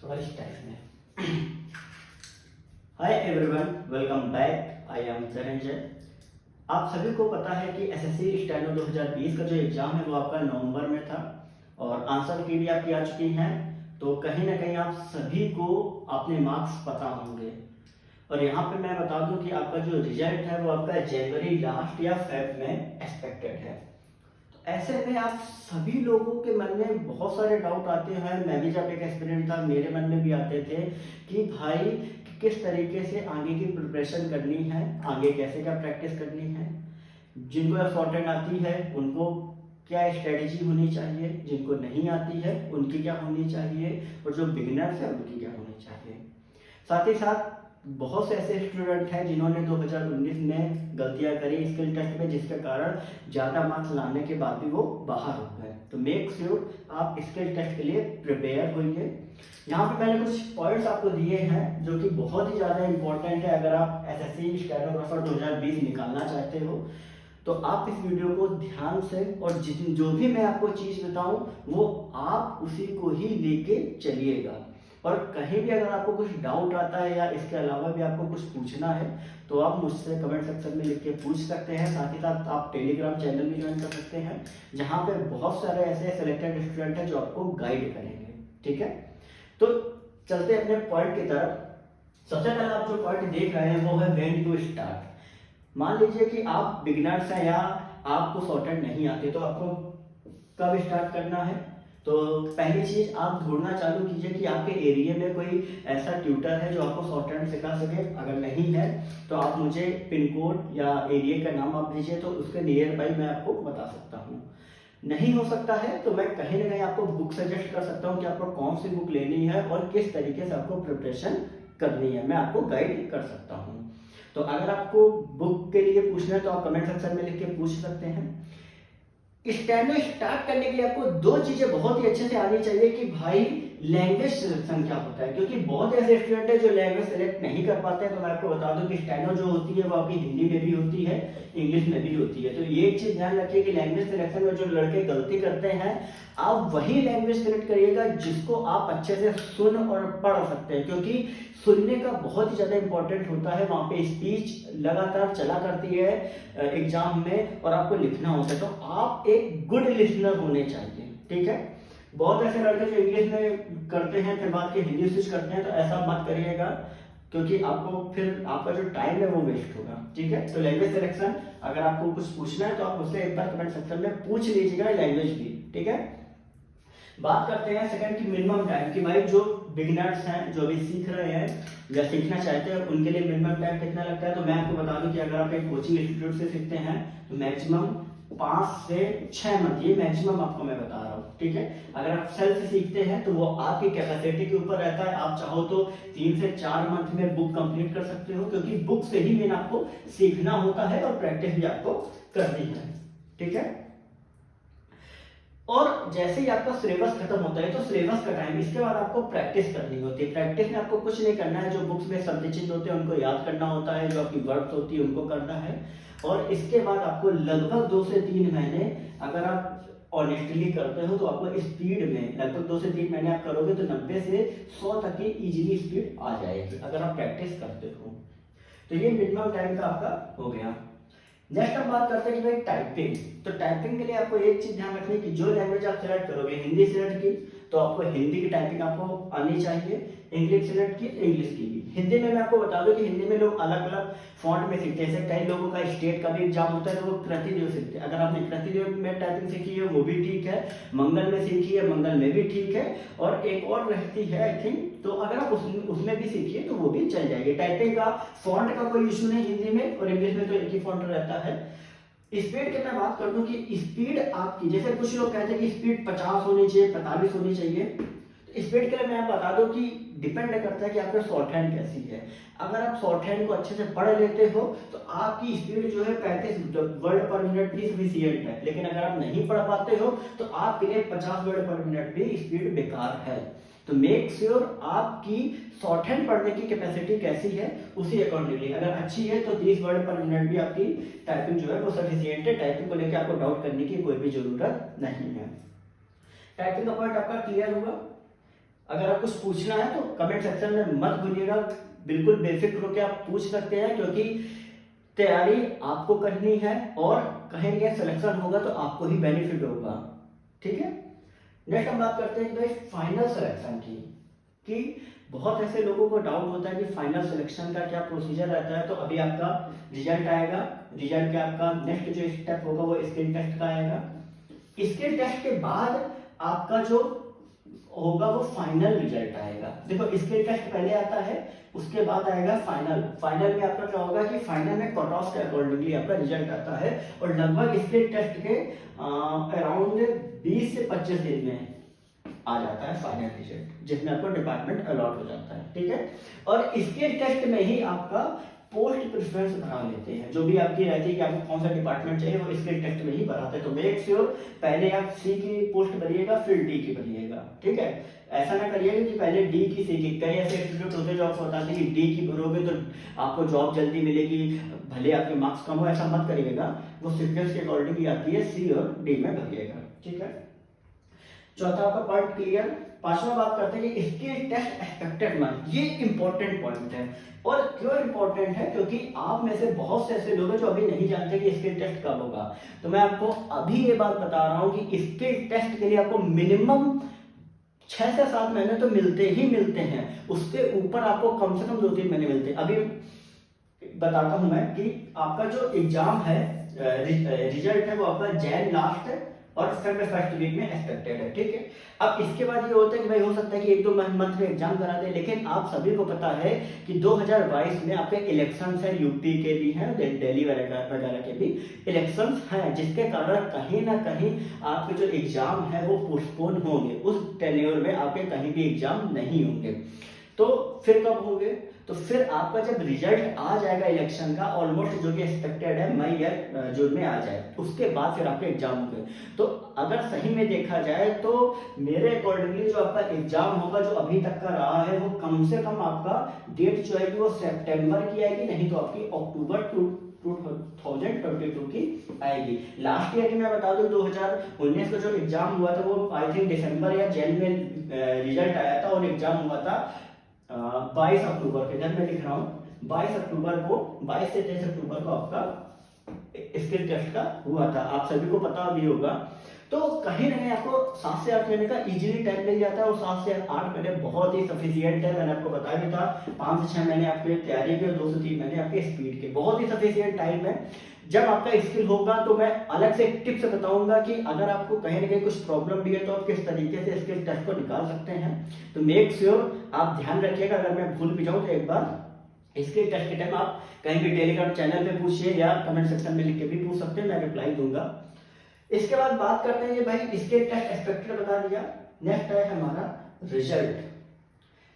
First time में। Hi everyone, welcome back. I am Dhananjay. आप सभी को पता है कि एसएससी स्टेनो 2020 का जो एग्जाम है वो आपका नवंबर में था और आंसर की भी आपकी आ चुकी हैं। तो कहीं ना कहीं आप सभी को अपने मार्क्स पता होंगे और यहाँ पे मैं बता दूं कि आपका जो रिजल्ट है वो आपका जनवरी लास्ट या फेब में एक्सपेक्टेड है। ऐसे में आप सभी लोगों के मन में बहुत सारे डाउट आते हैं। मैं भी जब एक एस्पिरेंट था, मेरे मन में भी आते थे कि भाई किस तरीके से आगे की प्रिपरेशन करनी है, आगे कैसे क्या प्रैक्टिस करनी है। जिनको शॉर्ट आती है उनको क्या स्ट्रेटेजी होनी चाहिए, जिनको नहीं आती है उनकी क्या होनी चाहिए और जो बिगिनर्स है उनकी क्या होनी चाहिए। साथ ही साथ बहुत से ऐसे स्टूडेंट हैं जिन्होंने 2019 में गलतियां करी स्किल टेस्ट में, जिसके कारण ज़्यादा मार्क्स लाने के बाद भी वो बाहर हो गए। तो मेक श्योर आप स्किल टेस्ट के लिए प्रिपेयर होइए। यहाँ पे मैंने कुछ पॉइंट्स आपको दिए हैं जो कि बहुत ही ज़्यादा इंपॉर्टेंट है। अगर आप एसएससी स्टेनोग्राफर 2020 निकालना चाहते हो तो आप इस वीडियो को ध्यान से और जो भी मैं आपको चीज़ बताऊं वो आप उसी को ही लेके चलिएगा। और कहीं भी अगर आपको कुछ डाउट आता है या इसके अलावा भी आपको कुछ पूछना है तो आप मुझसे कमेंट सेक्शन में लिख के पूछ सकते हैं। साथ ही साथ आप टेलीग्राम चैनल भी ज्वाइन कर सकते हैं जहाँ पे बहुत सारे ऐसे सिलेक्टेड स्टूडेंट हैं जो आपको गाइड करेंगे। ठीक है, तो चलते हैं अपने पॉइंट की तरफ। सबसे पहले आप जो पॉइंट देख रहे हैं वो है व्हेन टू स्टार्ट। मान लीजिए कि आप बिगिनर्स हैं या आपको शॉर्टहैंड नहीं आते तो आपको कब स्टार्ट करना है। तो पहली चीज आप ढूंढना चालू कीजिए कि आपके एरिया में कोई ऐसा ट्यूटर है जो आपको शॉर्टहैंड सिखा सके। अगर नहीं है तो आप मुझे पिन कोड या एरिया का नाम आप दीजिए तो उसके नियर बाई मैं आपको बता सकता हूँ। नहीं हो सकता है तो मैं कहीं ना कहीं आपको बुक सजेस्ट कर सकता हूँ कि आपको कौन सी बुक लेनी है और किस तरीके से आपको प्रिपरेशन करनी है, मैं आपको गाइड कर सकता हूँ। तो अगर आपको बुक के लिए पूछना है तो आप कमेंट सेक्शन में लिख के पूछ सकते हैं। स्टेनो स्टार्ट करने के लिए आपको दो चीजें बहुत ही अच्छे से आनी चाहिए कि भाई लैंग्वेज सिलेक्शन क्या होता है, क्योंकि बहुत ऐसे स्टूडेंट है जो लैंग्वेज सेलेक्ट नहीं कर पाते हैं। तो मैं आपको बता दूं कि स्टेनो जो होती है वो आपकी हिंदी में भी होती है, इंग्लिश में भी होती है। तो ये एक चीज ध्यान रखिए कि लैंग्वेज सिलेक्शन में जो लड़के गलती करते हैं आप वही लैंग्वेज सिलेक्ट करिएगा जिसको आप अच्छे से सुन और पढ़ सकते हैं, क्योंकि सुनने का बहुत ही ज्यादा इंपॉर्टेंट होता है। वहां पे स्पीच लगातार चला करती है एग्जाम में और आपको लिखना होता है, तो आप एक गुड लिसनर होने चाहिए। ठीक है, बहुत ऐसे लड़के जो इंग्लिश में करते हैं फिर बाद के हिंदी स्विच करते हैं, तो ऐसा मत करिएगा क्योंकि आपको फिर आपका जो टाइम है वो वेस्ट होगा। ठीक है, तो लैंग्वेज सिलेक्शन अगर आपको कुछ पूछना है तो आप मुझसे एक बार कमेंट सेक्शन में पूछ लीजिएगा लैंग्वेज भी। ठीक है, बात करते हैं सेकंड की मिनिमम टाइम की। भाई जो बिगिनर्स हैं जो भी सीख रहे हैं या सीखना चाहते हैं उनके लिए मिनिमम टाइम कितना लगता है। तो मैं आपको बता दूं कि अगर आप एक कोचिंग इंस्टीट्यूट से सीखते हैं तो मैक्सिमम 5 से 6 मंथ, ये मैक्सिमम आपको मैं बता रहा हूँ। ठीक है, अगर आप सेल्फ से सीखते हैं तो वो आपकी कैपेसिटी के ऊपर रहता है। आप चाहो तो 3 से 4 मंथ में बुक कंप्लीट कर सकते हो, क्योंकि बुक से ही मेन आपको सीखना होता है और प्रैक्टिस भी आपको करनी है। ठीक है, और जैसे ही आपका सिलेबस खत्म होता है तो सिलेबस का टाइम, इसके बाद आपको प्रैक्टिस करनी होती है। प्रैक्टिस में आपको कुछ नहीं करना है, जो बुक्स में शब्द चिन्ह होते हैं उनको याद करना होता है, जो आपकी वर्ड्स होती है उनको करना है। और इसके बाद आपको लगभग 2 से 3 महीने अगर आप ऑनेस्टली करते हो तो आपको स्पीड में लगभग 2 से 3 महीने आप करोगे तो 90 से 100 तक की इजीली स्पीड आ जाएगी अगर आप प्रैक्टिस करते हो। तो ये मिनिमम टाइम का आपका हो गया। नेक्स्ट हम बात करते हैं कि भाई टाइपिंग। तो टाइपिंग के लिए आपको एक चीज ध्यान रखनी है कि जो लैंग्वेज आप सेलेक्ट करोगे, हिंदी सेलेक्ट की तो आपको हिंदी की टाइपिंग आपको आनी चाहिए, इंग्लिश सेलेक्ट की इंग्लिश की भी। हिंदी में मैं आपको बता दूं कि हिंदी में लोग अलग अलग फॉन्ट में सीखते हैं। जैसे कई लोगों का स्टेट का भी एग्जाम होता है तो वो कृतिदेव सीखते हैं। अगर आपने कृतिदेव में टाइपिंग सीखी है वो भी ठीक है, मंगल में सीखी है मंगल में भी ठीक है, और एक और रहती है आई थिंक, तो अगर आप उसमें भी सीखिए तो वो भी चल जाएगी। टाइपिंग का फॉन्ट का कोई इशू नहीं हिंदी में, और इंग्लिश में तो एक ही फॉन्ट रहता है। स्पीड की मैं बात कर दूं कि स्पीड आपकी, जैसे कुछ लोग कहते हैं कि स्पीड 50 होनी चाहिए, 45 होनी चाहिए। तो स्पीड के लिए मैं बता दूं कि डिपेंड करता है कि आपका शॉर्ट हैंड कैसी है। अगर आप शॉर्ट हैंड को अच्छे से पढ़ लेते हो तो आपकी स्पीड जो है 35 वर्ड पर मिनट भी सफिशिएंट है। लेकिन अगर आप नहीं पढ़ पाते हो तो आपके लिए 50 वर्ड पर मिनट भी स्पीड बेकार है। तो मेक श्योर आपकी शॉर्ट हैंड पढ़ने की कैपेसिटी कैसी है उसी अकॉर्डिंगली, अगर अच्छी है तो 30 वर्ड पर मिनट भी आपकी टाइपिंग जो है वो सफिशिएंट है। टाइपिंग को लेकर आपको डाउट करने की कोई भी जरूरत नहीं है। टाइपिंग का पॉइंट आपका क्लियर होगा। अगर आप कुछ पूछना है तो कमेंट सेक्शन में मत भूलिएगा, बिल्कुल बेफिक्र होकर आप पूछ सकते हैं, क्योंकि तैयारी आपको करनी है और कहीं ना कहीं सिलेक्शन होगा तो आपको ही बेनिफिट होगा। ठीक है, नेक्स्ट हम बात करते हैं भाई फाइनल सिलेक्शन की, कि बहुत ऐसे लोगों को डाउट होता है कि फाइनल सिलेक्शन का क्या प्रोसीजर रहता है। तो अभी आपका रिजल्ट आएगा, रिजल्ट के आपका नेक्स्ट जो स्टेप होगा वो स्किल टेस्ट का आएगा। स्किल टेस्ट के बाद आपका जो होगा वो फाइनल रिजल्ट आएगा। देखो स्किल टेस्ट पहले आता है, उसके बाद आएगा फाइनल। फाइनल में आपका क्या होगा कि फाइनल में कट ऑफ के अकॉर्डिंगली आपका रिजल्ट आता है, और लगभग स्किल टेस्ट के अराउंड 20 से 25 दिन में आ जाता है फाइनल रिजल्ट, जिसमें आपको डिपार्टमेंट अलॉट हो जाता है। ठीक है, और स्किल टेस्ट में ही आपका पोस्ट प्रेफरेंस बना लेते हैं, जो भी आपकी रहती है कि आपको कौन सा डिपार्टमेंट चाहिए वो स्किल टेस्ट में ही बनाते हैं। तो मेक श्योर पहले आप सी की पोस्ट भरिएगा फिर डी की भरिएगा। ठीक है, ऐसा ना करिएगा कि पहले डी की सी की। कई ऐसे इंस्टीट्यूट होते हैं जो आपको बताते हैं कि डी की भरोगे तो आपको जॉब जल्दी मिलेगी, भले आपके मार्क्स कम हो, ऐसा मत करिएगा। वो सीक्वेंस के अकॉर्डिंग आती है, सी और डी में भरिएगा। ठीक है, चौथा आपका पॉइंट क्लियर। पांचवा बात करते हैं कि स्किल टेस्ट एक्सपेक्टेड मार्क्स, ये इंपॉर्टेंट पॉइंट है। और क्यों इंपॉर्टेंट है, क्योंकि आप में से बहुत से ऐसे लोग हैं जो अभी नहीं जानते कि स्किल टेस्ट कब होगा। तो मैं आपको अभी ये बात बता रहा हूं कि स्किल टेस्ट के लिए आपको मिनिमम 6 से 7 महीने तो मिलते ही मिलते हैं, उसके ऊपर आपको कम से कम 2-3 महीने मिलते हैं। अभी बताता हूं मैं कि आपका जो एग्जाम है, रिजल्ट है वो आपका जैन लास्ट है और फेब्रुअरी फर्स्ट वीक में एक्सपेक्टेड है। ठीक है, अब इसके बाद ये होता है कि भाई हो सकता है कि 1-2 मंथ में एग्जाम करा दे, लेकिन आप सभी को पता है कि 2022 में आपके इलेक्शंस है, यूपी के भी हैं, दिल्ली वगैरह के भी इलेक्शंस हैं, जिसके कारण कहीं ना कहीं आपके जो एग्जाम है वो पोस्टपोन होंगे। उस टेन्योर में आपके कहीं भी एग्जाम नहीं होंगे। तो फिर कब होंगे, तो फिर आपका जब रिजल्ट आ जाएगा इलेक्शन का, ऑलमोस्ट जो कि एक्सपेक्टेड है मई या जून में आ जाए, उसके बाद फिर आपके एग्जाम होंगे। तो अगर सही में देखा जाए तो मेरे अकॉर्डिंगली जो आपका एग्जाम होगा जो अभी तक का रहा है वो कम से कम आपका डेट जो है वो सितंबर की आएगी, नहीं तो आपकी अक्टूबर 2022 की आएगी। लास्ट ईयर की मैं बता दूं 2019 का जो एग्जाम हुआ था वो आई थिंक दिसंबर या जनवरी में रिजल्ट आया था, और एग्जाम हुआ था 22 अक्टूबर के, इधर मैं लिख रहा हूँ 22 अक्टूबर को, 22 से 23 अक्टूबर को आपका स्किल टेस्ट का हुआ था। आप सभी को पता भी होगा। तो कहीं ना कहीं आपको 7 से 8 महीने का इजीली टाइम मिल जाता है, और 7 से 8 महीने बहुत ही सफिशियंट है। मैंने आपको बताया भी था 5 से 6 महीने आपके तैयारी के और 2 से 3 महीने आपके स्पीड के, बहुत ही सफिशियंट टाइम है। जब आपका स्किल होगा तो मैं अलग से एक टिप्स बताऊंगा कि अगर आपको कहीं ना कहीं कुछ प्रॉब्लम भी है तो आप किस तरीके से स्किल टेस्ट को निकाल सकते हैं। तो मेक श्योर आप ध्यान रखिएगा, अगर मैं भूल भी जाऊं तो एक बार स्किल टेस्ट के टाइम आप कहीं भी टेलीग्राम चैनल पे पूछिए या कमेंट सेक्शन में लिख के भी पूछ सकते हैं, मैं रिप्लाई दूंगा। इसके बाद बात करते हैं भाई स्किल टेस्ट एक्सपेक्टेड बता दिया, नेक्स्ट है हमारा रिजल्ट।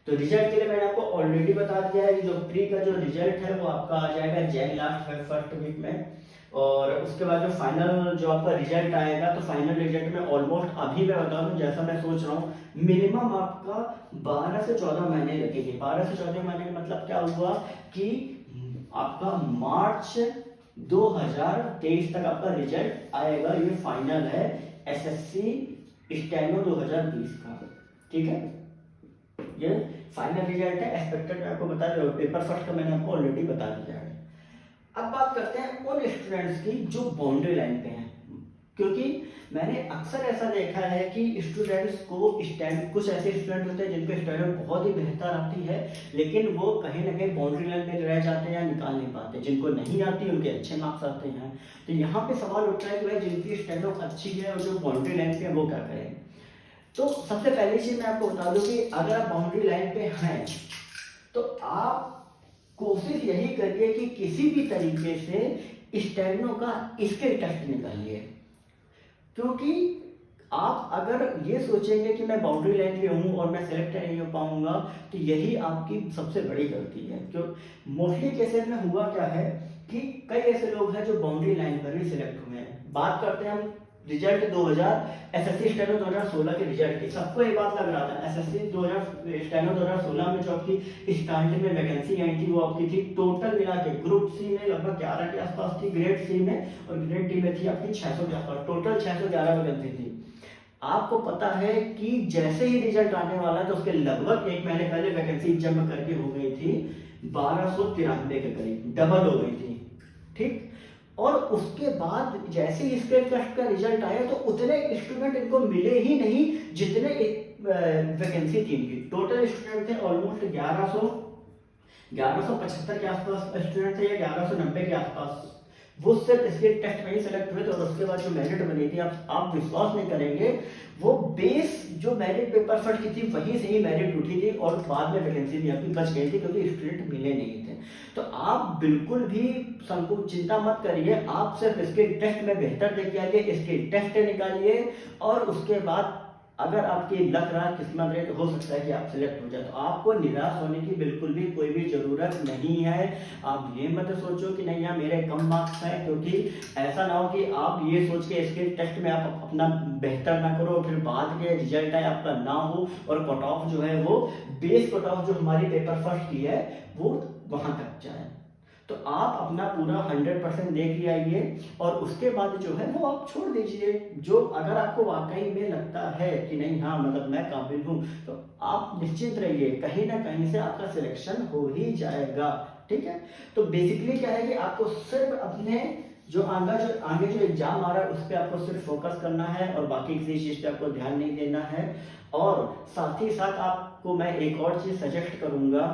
तो रिजल्ट के लिए मैंने आपको ऑलरेडी बता दिया है कि जो प्री का जो रिजल्ट है वो आपका आ जाएगा जैन लास्ट फर्स्ट वीक में, और उसके बाद जो फाइनल जो आपका रिजल्ट आएगा, तो फाइनल रिजल्ट में ऑलमोस्ट अभी मैं बता दूं जैसा मैं सोच रहा हूँ मिनिमम आपका 12 से 14 महीने लगेंगे। 12 से 14 महीने का मतलब क्या हुआ कि आपका मार्च 2023 तक आपका रिजल्ट आएगा। ये फाइनल है एसएससी स्टेनो 2020 का। ठीक है, ये फाइनल रिजल्ट है, एक्सपेक्टेड मैं आपको बता रहा हूँ, पेपर फर्स्ट का मैंने आपको ऑलरेडी बता दिया है। अब बात करते हैं उन स्टूडेंट्स की जो बाउंड्री लाइन पे हैं, क्योंकि मैंने अक्सर ऐसा देखा है कि स्टूडेंट्स को कुछ ऐसे स्टूडेंट होते हैं जिनको स्टैनो बहुत ही बेहतर आती है, लेकिन वो कहीं ना कहीं बाउंड्री लाइन में रह जाते हैं या निकाल नहीं पाते। जिनको नहीं आती उनके अच्छे मार्क्स आते हैं। तो यहाँ पे सवाल उठता है कि भाई जिनकी स्टैनो अच्छी है और जो बाउंड्री लाइन पे है वो क्या करें। तो सबसे पहली चीज मैं आपको बता दूं कि अगर आप बाउंड्री लाइन पे हैं तो आप कोशिश यही करिए कि किसी भी तरीके से स्टेनो का स्किल टेस्ट निकालिए, क्योंकि आप अगर ये सोचेंगे कि मैं बाउंड्री लाइन पे हूँ और मैं सिलेक्ट नहीं हो पाऊंगा तो यही आपकी सबसे बड़ी गलती है। क्यों मोस्टली केसेस में हुआ क्या है कि कई ऐसे लोग हैं जो बाउंड्री लाइन पर भी सिलेक्ट हुए हैं। बात करते हैं हम रिजल्ट 2000 एसएससी स्टेनो 2016 के रिजल्ट की। सबको एक बात लग रहा था एसएससी 2000 स्टेनो 2016 में जो आपकी स्टार्टिंग में वैकेंसी आई थी वो आपकी थी टोटल मिला के ग्रुप सी में लगभग 11 के आसपास थी, ग्रेड सी में और ग्रेड डी में थी आपकी 600 के आसपास, टोटल 611 वैकेंसी थी। आपको पता है कि जैसे ही रिजल्ट आने वाला है तो उसके लगभग 1 महीने पहले वैकेंसी जमा करके हो गई थी 1293 के करीब, डबल हो गई थी, ठीक। और उसके बाद जैसे ही स्टेट टेस्ट का रिजल्ट आया तो उतने स्टूडेंट इनको मिले ही नहीं जितने वैकेंसी थी इनकी। टोटल स्टूडेंट थे ऑलमोस्ट 1175 के आसपास स्टूडेंट थे, या 1190 के आसपास। वो सिर्फ इसके टेस्ट में ही सेलेक्ट हुए थे, और उसके बाद जो मेरिट बनी थी, आप विश्वास नहीं करेंगे, वो बेस जो मेरिट पेपर फट की थी वहीं से ही मेरिट उठी थी, और बाद में वैकेंसी भी आपकी बच गई थी क्योंकि स्टूडेंट मिले नहीं थे। तो आप बिल्कुल भी संकोच चिंता मत करिए, आप सिर्फ इसके टेस्ट में बेहतर देके आइए, इसके टेस्ट निकालिए, और उसके बाद अगर आपकी लक रहा, किस्मत रहे, तो हो सकता है कि आप सिलेक्ट हो जाए। तो आपको निराश होने की बिल्कुल भी कोई भी जरूरत नहीं है। आप ये मत सोचो कि नहीं यार मेरे कम मार्क्स हैं, क्योंकि ऐसा ना हो कि आप ये सोच के इसके टेस्ट में आप अपना बेहतर ना करो, फिर बाद के रिजल्ट आए आपका ना हो, और कट ऑफ जो है वो बेस कट ऑफ जो हमारी पेपर फर्स्ट की है वो वहां तक जाए। तो आप अपना पूरा 100% दे के आइए, और उसके बाद जो है वो आप छोड़ दीजिए। जो अगर आपको वाकई में लगता है कि नहीं हाँ मतलब मैं काबिल हूँ, तो आप निश्चिंत रहिए, कहीं ना कहीं से आपका सिलेक्शन हो ही जाएगा, ठीक है। तो बेसिकली क्या है कि आपको सिर्फ अपने जो आगे जो एग्जाम आ रहा है उस पर आपको सिर्फ फोकस करना है, और बाकी किसी चीज पे आपको ध्यान नहीं देना है। और साथ ही साथ आपको मैं एक और चीज सजेस्ट करूंगा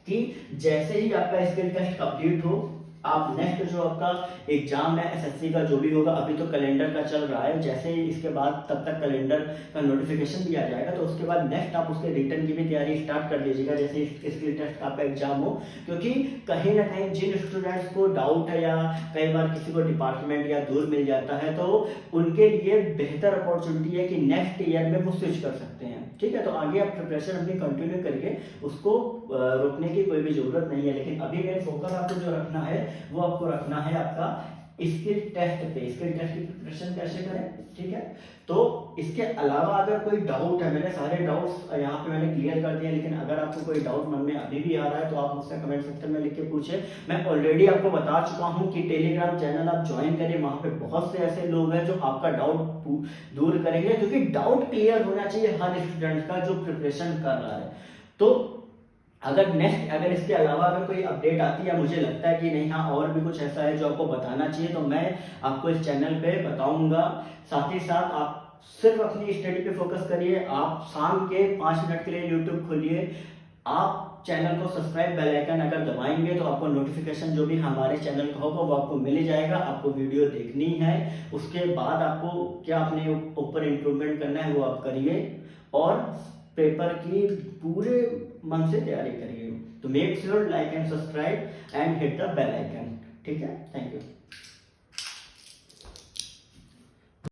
कि जैसे ही आपका स्किल टेस्ट कंप्लीट हो, आप नेक्स्ट जो आपका एग्जाम है एसएससी का जो भी होगा, अभी तो कैलेंडर का चल रहा है, जैसे ही इसके बाद तब तक कैलेंडर का नोटिफिकेशन भी आ जाएगा, तो उसके बाद नेक्स्ट आप उसके रिटर्न की भी तैयारी स्टार्ट कर दीजिएगा जैसे स्किल टेस्ट का आपका एग्जाम हो। क्योंकि कहीं ना कहीं जिन स्टूडेंट्स को डाउट है, या कई बार किसी को डिपार्टमेंट या दूर मिल जाता है, तो उनके लिए बेहतर अपॉर्चुनिटी है कि नेक्स्ट ईयर में वो स्विच कर सकते हैं, ठीक है। तो आगे आप प्रिपरेशन अपनी कंटिन्यू करिए, उसको रोकने की कोई भी जरूरत नहीं है। लेकिन अभी मेन फोकस आपको जो रखना है वो आपको रखना है आपका स्किल टेस्ट पे, स्किल टेस्ट की प्रिपरेशन कैसे करें, ठीक है। तो इसके अलावा अगर कोई डाउट है, मैंने सारे डाउट्स यहाँ पे मैंने क्लियर कर दिए, लेकिन अगर आपको कोई डाउट मन में अभी भी आ रहा है तो आप मुझसे कमेंट सेक्शन में लिख के पूछे। मैं ऑलरेडी आपको बता चुका हूँ कि टेलीग्राम चैनल आप ज्वाइन करिए, वहां पे बहुत से ऐसे लोग हैं जो आपका डाउट दूर करेंगे, क्योंकि डाउट क्लियर होना चाहिए हर स्टूडेंट का जो प्रिपरेशन कर रहा है। तो अगर इसके अलावा अगर कोई अपडेट आती है, मुझे लगता है कि नहीं हाँ और भी कुछ ऐसा है जो आपको बताना चाहिए, तो मैं आपको इस चैनल पे बताऊंगा। साथ ही साथ आप सिर्फ अपनी स्टडी पे फोकस करिए। आप शाम के 5 मिनट के लिए यूट्यूब खोलिए, आप चैनल को सब्सक्राइब बेल आइकन अगर दबाएंगे तो आपको नोटिफिकेशन जो भी हमारे चैनल का होगा वो आपको मिल जाएगा। आपको वीडियो देखनी है, उसके बाद आपको क्या अपने ऊपर इम्प्रूवमेंट करना है वो आप करिए, और पेपर की पूरे मन से तैयारी करिए। तो make sure like and subscribe and hit the bell icon, ठीक है। Thank you.